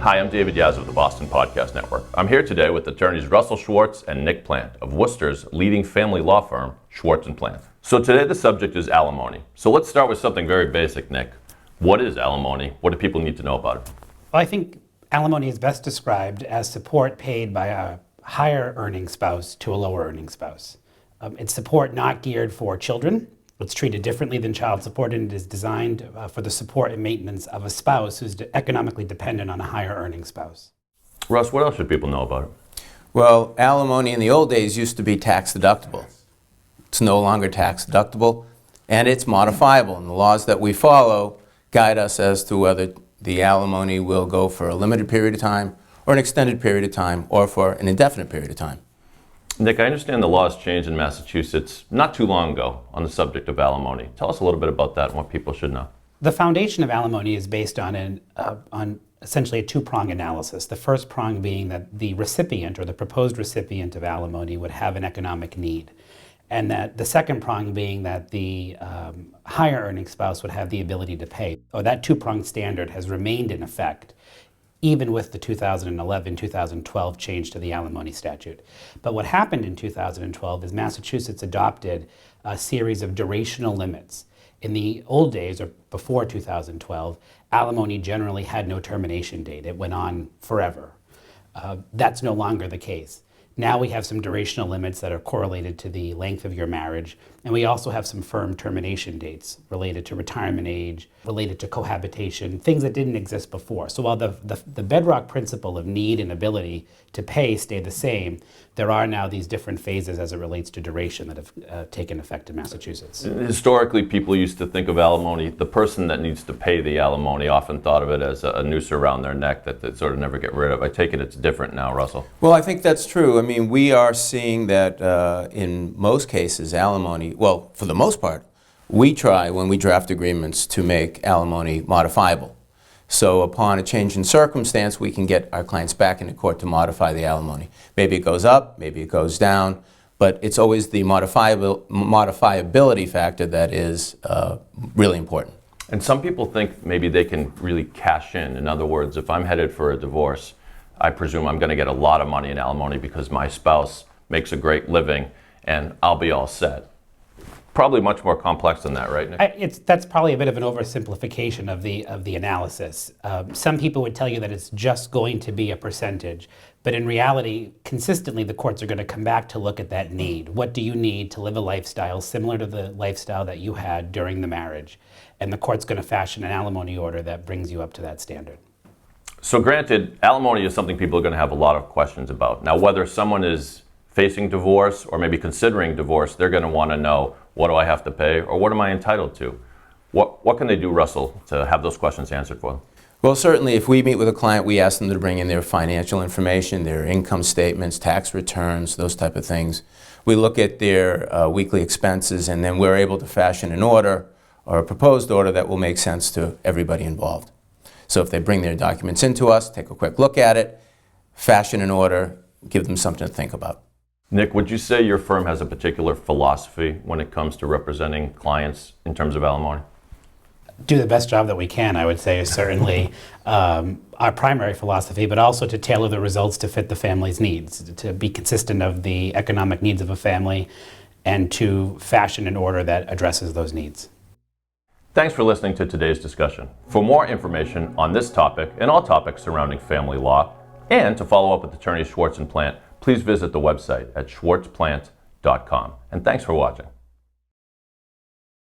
Hi, I'm David Yaz of the Boston Podcast Network. I'm here today with attorneys Russell Schwartz and Nick Plante of Worcester's leading family law firm, Schwartz and Plante. So today the subject is alimony. So let's start with something very basic, Nick. What is alimony? What do people need to know about it? Well, I think alimony is best described as support paid by a higher earning spouse to a lower earning spouse. It's support not geared for children. It's treated differently than child support, and it is designed for the support and maintenance of a spouse who's economically dependent on a higher earning spouse. Russ, what else should people know about it? Well, alimony in the old days used to be tax deductible. It's no longer tax deductible, and it's modifiable. And the laws that we follow guide us as to whether the alimony will go for a limited period of time, or an extended period of time, or for an indefinite period of time. Nick, I understand the laws changed in Massachusetts not too long ago on the subject of alimony. Tell us a little bit about that and what people should know. The foundation of alimony is based on essentially a two-prong analysis. The first prong being that the recipient or the proposed recipient of alimony would have an economic need. And that the second prong being that the higher earning spouse would have the ability to pay. Or that two-pronged standard has remained in effect even with the 2011-2012 change to the alimony statute. But what happened in 2012 is Massachusetts adopted a series of durational limits. In the old days, or before 2012, alimony generally had no termination date. It went on forever. That's no longer the case. Now we have some durational limits that are correlated to the length of your marriage, and we also have some firm termination dates related to retirement age, related to cohabitation, things that didn't exist before. So while the bedrock principle of need and ability to pay stay the same, there are now these different phases as it relates to duration that have taken effect in Massachusetts. Historically, people used to think of alimony, the person that needs to pay the alimony often thought of it as a noose around their neck that they sort of never get rid of. I take it it's different now, Russell. Well, I think that's true. I mean, we are seeing that in most cases, alimony, well, for the most part, we try when we draft agreements to make alimony modifiable. So upon a change in circumstance, we can get our clients back into court to modify the alimony. Maybe it goes up, maybe it goes down, but it's always the modifiability factor that is really important. And some people think maybe they can really cash in. In other words, if I'm headed for a divorce, I presume I'm going to get a lot of money in alimony because my spouse makes a great living and I'll be all set. Probably much more complex than that, right, Nick? That's probably a bit of an oversimplification of the analysis. Some people would tell you that it's just going to be a percentage, but in reality, consistently the courts are going to come back to look at that need. What do you need to live a lifestyle similar to the lifestyle that you had during the marriage? And the court's going to fashion an alimony order that brings you up to that standard. So granted, alimony is something people are going to have a lot of questions about. Now, whether someone is facing divorce or maybe considering divorce, they're going to want to know, what do I have to pay or what am I entitled to? What can they do, Russell, to have those questions answered for them? Well, certainly if we meet with a client, we ask them to bring in their financial information, their income statements, tax returns, those type of things. We look at their weekly expenses, and then we're able to fashion an order or a proposed order that will make sense to everybody involved. So if they bring their documents into us, take a quick look at it, fashion an order, give them something to think about. Nick, would you say your firm has a particular philosophy when it comes to representing clients in terms of alimony? Do the best job that we can, I would say, is certainly our primary philosophy, but also to tailor the results to fit the family's needs, to be consistent of the economic needs of a family, and to fashion an order that addresses those needs. Thanks for listening to today's discussion. For more information on this topic and all topics surrounding family law, and to follow up with attorneys Schwartz and Plante, please visit the website at schwartzplante.com. And thanks for watching.